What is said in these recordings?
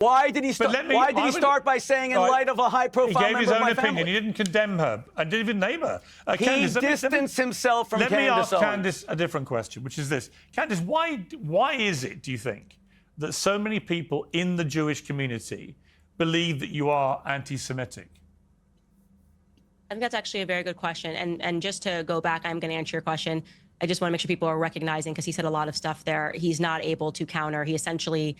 Why did he start? Why did he start by saying, in light of a high-profile member of my family? He gave his own opinion. He didn't condemn her and didn't even name her. Candace, he distanced himself from Candace Let me ask Owens. Candace a different question, which is this. Candace, why is it, do you think, that so many people in the Jewish community believe that you are anti-Semitic? I think that's actually a very good question. And just to go back, I'm going to answer your question. I just want to make sure people are recognizing, because he said a lot of stuff there, he's not able to counter. He essentially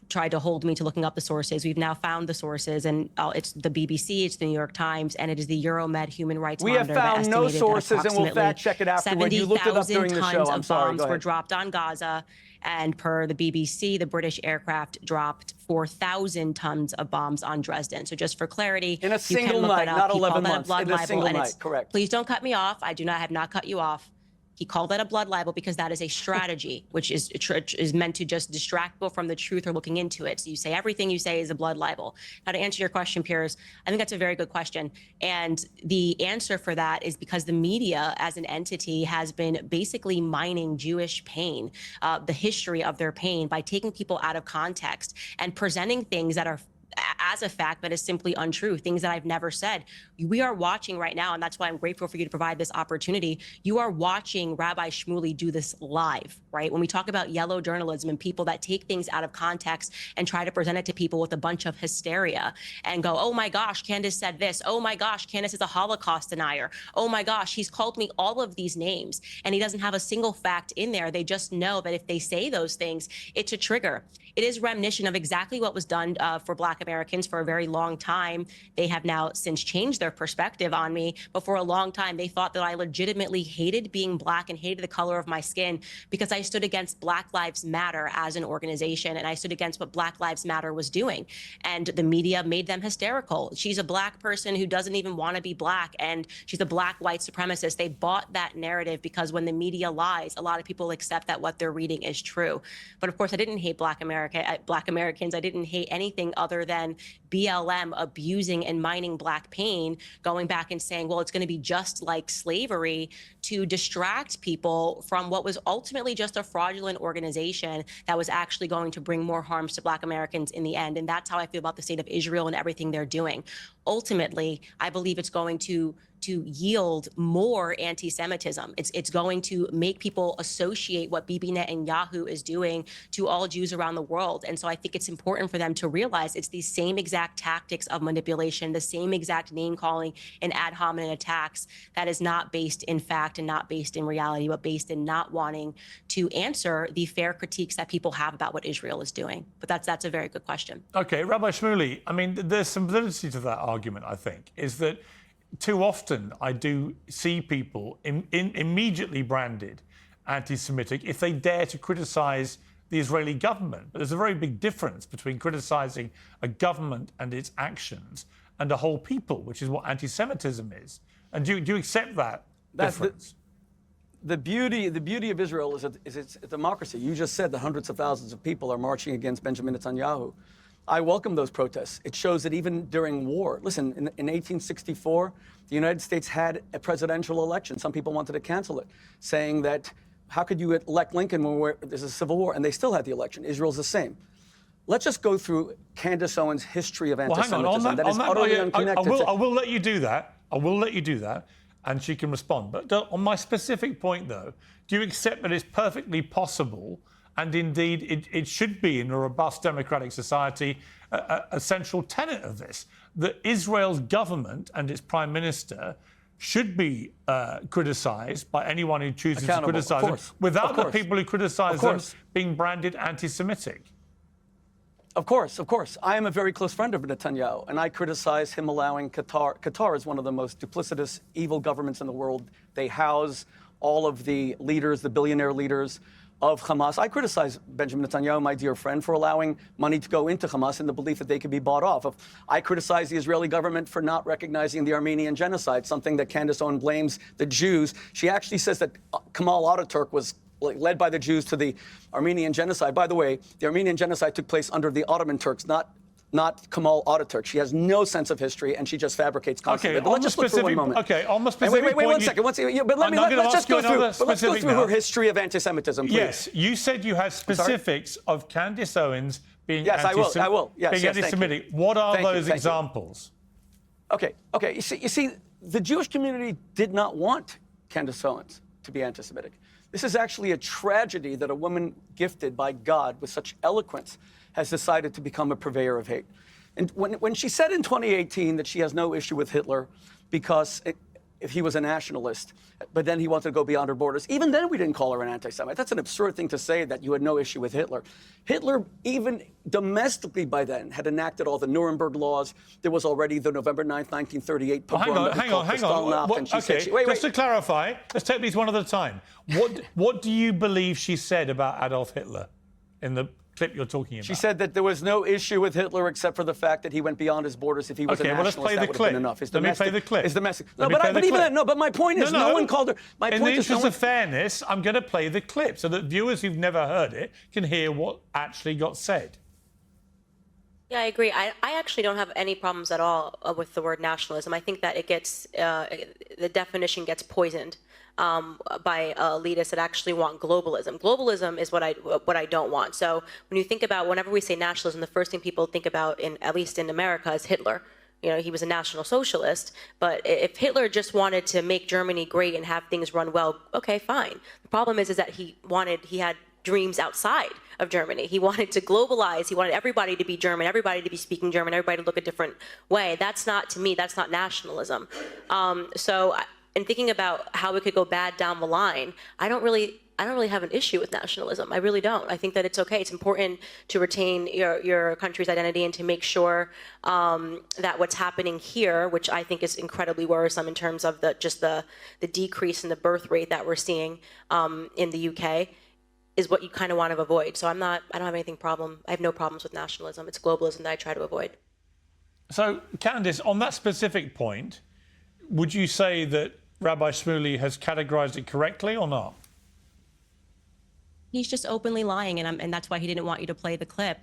tried to hold me to looking up the sources. We've now found the sources, and it's the BBC, it's the New York Times, and it is the Euromed Human Rights Monitor. We have found no sources, and we'll fact check it afterward. You looked it up during the show. I'm sorry. 70,000 tons of bombs were dropped on Gaza, and per the BBC, the British aircraft dropped 4,000 tons of bombs on Dresden. So just for clarity, in a single night, not 11 months. In a single night, correct. Please don't cut me off. I have not cut you off. He called that a blood libel because that is a strategy, which is meant to just distract people from the truth or looking into it. So you say everything you say is a blood libel. Now, to answer your question, Piers, I think that's a very good question. And the answer for that is because the media as an entity has been basically mining Jewish pain, the history of their pain, by taking people out of context and presenting things that are as a fact that is simply untrue, things that I've never said. We are watching right now, and that's why I'm grateful for you to provide this opportunity. You are watching Rabbi Shmuley do this live, right? When we talk about yellow journalism and people that take things out of context and try to present it to people with a bunch of hysteria and go, oh my gosh, Candace said this. Oh my gosh, Candace is a Holocaust denier. Oh my gosh, he's called me all of these names, and he doesn't have a single fact in there. They just know that if they say those things, it's a trigger. It is reminiscent of exactly what was done for Black Americans for a very long time. They have now since changed their perspective on me, but for a long time, they thought that I legitimately hated being Black and hated the color of my skin because I stood against Black Lives Matter as an organization, and I stood against what Black Lives Matter was doing. And the media made them hysterical. She's a Black person who doesn't even want to be Black, and she's a Black white supremacist. They bought that narrative because when the media lies, a lot of people accept that what they're reading is true. But of course, I didn't hate Black Americans. I didn't hate anything other than BLM abusing and mining Black pain, going back and saying, well, it's going to be just like slavery, to distract people from what was ultimately just a fraudulent organization that was actually going to bring more harms to Black Americans in the end. And that's how I feel about the state of Israel and everything they're doing. Ultimately, I believe it's going to yield more anti-Semitism. It's going to make people associate what Bibi Netanyahu is doing to all Jews around the world. And so I think it's important for them to realize it's these same exact tactics of manipulation, the same exact name calling and ad hominem attacks that is not based in fact and not based in reality, but based in not wanting to answer the fair critiques that people have about what Israel is doing. But that's a very good question. Okay, Rabbi Shmuley, I mean, there's some validity to that argument, I think, is that too often I do see people immediately branded anti-Semitic if they dare to criticise the Israeli government. But there's a very big difference between criticising a government and its actions and a whole people, which is what anti-Semitism is. And do you accept that difference? The beauty of Israel is it's a democracy. You just said that hundreds of thousands of people are marching against Benjamin Netanyahu. I welcome those protests. It shows that even during war, listen, in 1864, the United States had a presidential election. Some people wanted to cancel it, saying that how could you elect Lincoln when there's a civil war? And they still had the election. Israel's the same. Let's just go through Candace Owens' history of anti-Semitism. Well, hang on. That is utterly unconnected. I will let you do that. I will let you do that, and she can respond. But on my specific point, though, do you accept that it's perfectly possible, and indeed it should be in a robust democratic society, a central tenet of this, that Israel's government and its prime minister should be criticised by anyone who chooses to criticise them, without the people who criticise them being branded anti-Semitic? Of course. I am a very close friend of Netanyahu, and I criticize him allowing Qatar. Qatar is one of the most duplicitous, evil governments in the world. They house all of the leaders, the billionaire leaders of Hamas. I criticize Benjamin Netanyahu, my dear friend, for allowing money to go into Hamas in the belief that they could be bought off. I criticize the Israeli government for not recognizing the Armenian genocide, something that Candace Owens blames the Jews. She actually says that Kemal Ataturk was led by the Jews to the Armenian genocide. By the way, the Armenian genocide took place under the Ottoman Turks, not Kemal Ataturk. She has no sense of history, and she just fabricates constantly. Okay, but let's just look for one moment. Okay, on the specific wait one second. Let's just go through her history of anti-Semitism, please. Yes, you said you had specifics of Candace Owens being Yes, I will. Yes, being yes, thank you. anti-Semitic. What are Thank you, those thank you. examples? Okay. You see, the Jewish community did not want Candace Owens to be anti-Semitic. This is actually a tragedy that a woman gifted by God with such eloquence has decided to become a purveyor of hate. And when she said in 2018 that she has no issue with Hitler because if he was a nationalist, but then he wanted to go beyond her borders, even then we didn't call her an anti-Semite. That's an absurd thing to say, that you had no issue with Hitler. Hitler, even domestically by then, had enacted all the Nuremberg laws. There was already the November 9th, 1938 pogrom. Hang on. Just to clarify, let's take these one at a time. What do you believe she said about Adolf Hitler in the clip you're talking about? She said that there was no issue with Hitler except for the fact that he went beyond his borders. If he was a nationalist, let's play the that would have been enough. Let me play the clip. His domestic. Let No, me but, play I, the but even clip. that, no. But my point is, no one called her. My In point the is, no interest one, of fairness, I'm going to play the clip so that viewers who've never heard it can hear what actually got said. Yeah, I agree. I actually don't have any problems at all with the word nationalism. I think that it gets, the definition gets poisoned by elitists that actually want globalism. Globalism is what I don't want. So when you think about, whenever we say nationalism, the first thing people think about, at least in America, is Hitler. You know, he was a National Socialist, but if Hitler just wanted to make Germany great and have things run well, okay, fine. The problem is that he had dreams outside of Germany. He wanted to globalize. He wanted everybody to be German, everybody to be speaking German, everybody to look a different way. That's not, to me, that's not nationalism. In thinking about how it could go bad down the line, I don't really have an issue with nationalism. I really don't. I think that it's okay. It's important to retain your country's identity and to make sure that what's happening here, which I think is incredibly worrisome in terms of the decrease in the birth rate that we're seeing in the UK, is what you kind of want to avoid. So I don't have I have no problems with nationalism. It's globalism that I try to avoid. So, Candace, on that specific point, would you say that Rabbi Shmuley has categorized it correctly or not? He's just openly lying, and that's why he didn't want you to play the clip.